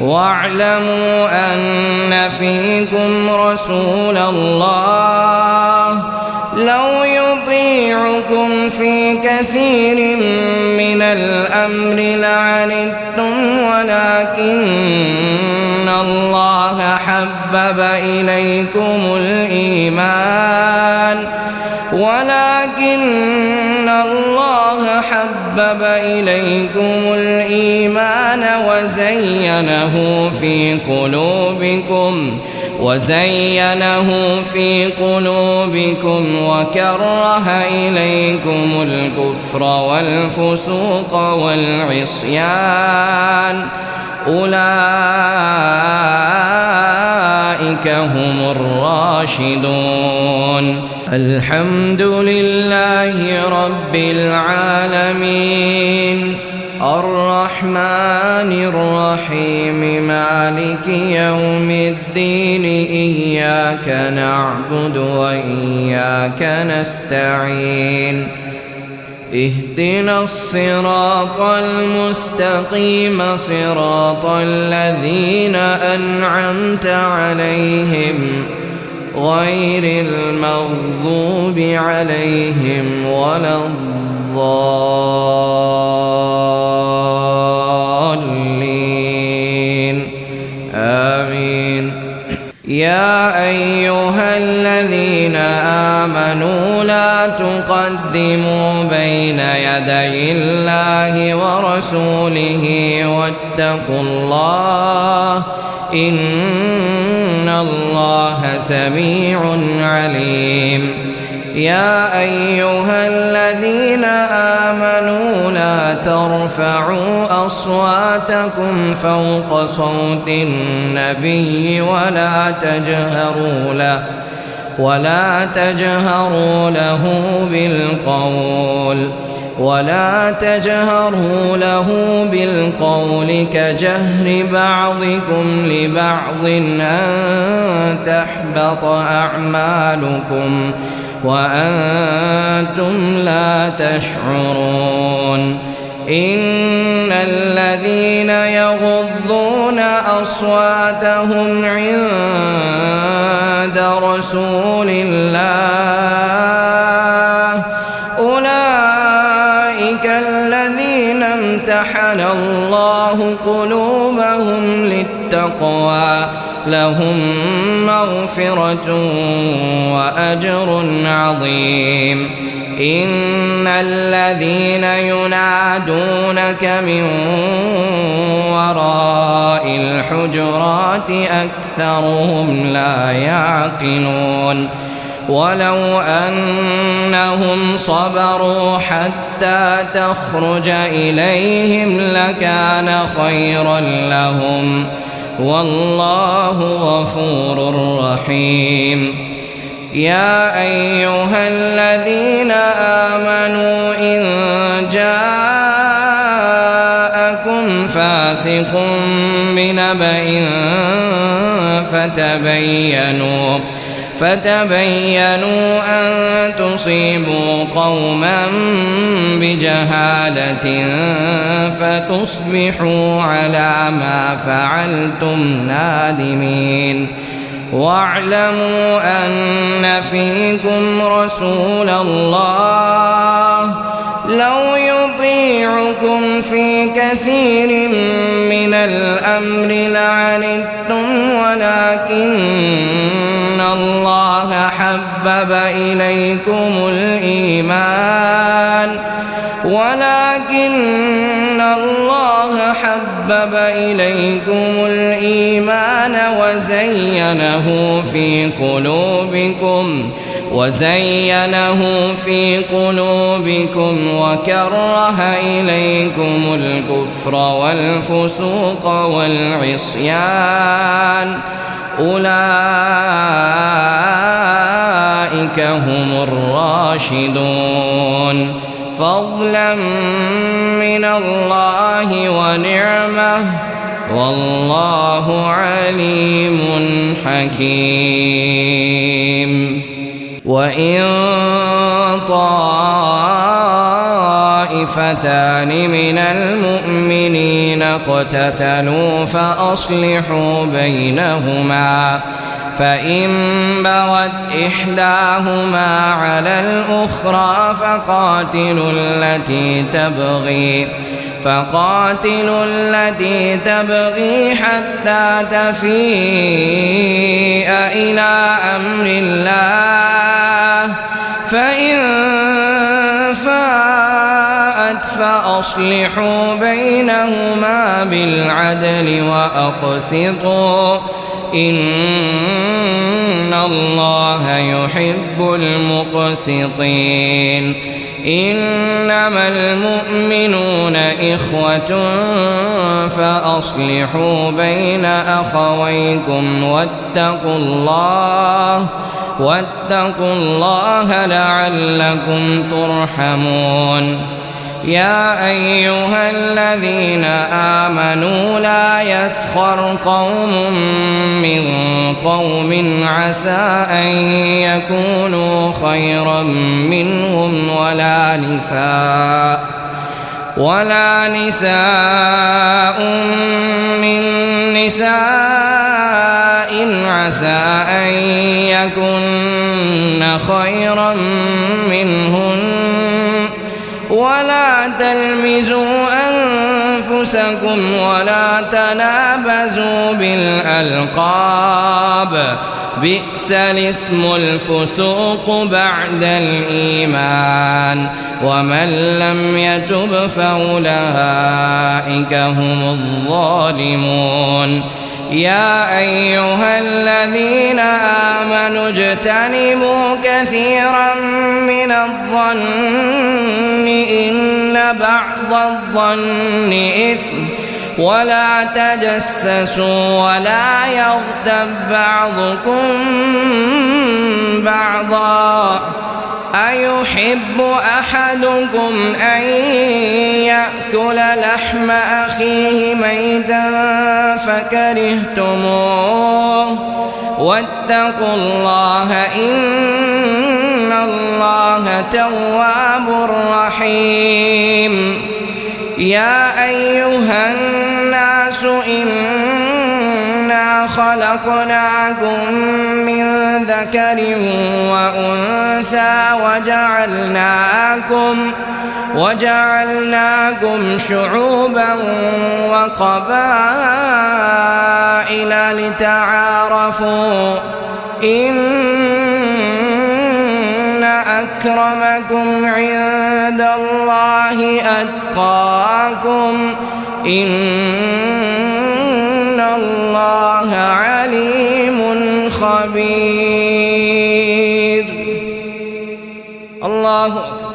واعلموا أن فيكم رسول الله لو يطيعكم في كثير من الأمر لعنتم ولكن الله حبب إليكم الإيمان وزينه في قلوبكم وكره إليكم الكفر والفسوق والعصيان أولئك هم الراشدون. الحمد لله رب العالمين الرحمن الرحيم مالك يوم الدين إياك نعبد وإياك نستعين اهدنا الصراط المستقيم صراط الذين أنعمت عليهم غير المغضوب عليهم ولا الضالين آمين. يا أيها الذين آمنوا لا تقدموا بين يدي الله ورسوله واتقوا الله إن الله سميع عليم. يا أيها الذين آمنوا لا ترفعوا أصواتكم فوق صوت النبي ولا تجهروا له بالقول كجهر بعضكم لبعض أن تحبط أعمالكم وأنتم لا تشعرون. إن الذين يغضون أصواتهم عند رسول الله أولئك الذين امتحن الله قلوبهم للتقوى لهم مغفرة وأجر عظيم. إن الذين ينادونك من وراء الحجرات أكثرهم لا يعقلون. ولو أنهم صبروا حتى تخرج إليهم لكان خيرا لهم والله غفور رحيم. يا أيها الذين آمنوا إن جاءكم فاسق بنبأ فتبينوا أن تصيبوا قوما بجهالة فتصبحوا على ما فعلتم نادمين. واعلموا أن فيكم رسول الله لو يطيعكم في كثير من الأمر لعنتم ولكن الله حبب إليكم الإيمان وزينه في قلوبكم وكره إليكم الكفر والفسوق والعصيان أولئك هم الراشدون. فضلا من الله ونعمة والله عليم حكيم. وإن طائفتان طائفتان من المؤمنين اقتتلوا فأصلحوا بينهما فإن بغت إحداهما على الأخرى فقاتلوا التي تبغي حتى تفيء إلى أمر الله فإن فاءت فأصلحوا بينهما بالعدل وأقسطوا إن الله يحب المقسطين إنما المؤمنون إخوة فأصلحوا بين أخويكم واتقوا الله لعلكم ترحمون يا أيها الذين آمنوا لا يسخر قوم من قوم عسى أن يكونوا خيرا منهم ولا نساء من نساء عسى أن يكن خيرا منهن ولا تلمزوا أنفسكم ولا تنابزوا بالألقاب بئس الاسم الفسوق بعد الإيمان ومن لم يتب فأولئك هم الظالمون يا أيها الذين آمنوا اجتنبوا كثيرا من الظن إن بعض الظن إثم ولا تجسسوا ولا يغتب بعضكم بعضا أيحب أحدكم أن يأكل لحم أخيه ميتا فكرهتموه واتقوا الله إن الله تواب رحيم يا أيها الناس إنا خلقناكم من ذكر وأنثى وجعلناكم شعوبا وقبائل لتعارفوا إن أكرمكم عند الله أتقاكم إن الله عليم خبير الله أكبر.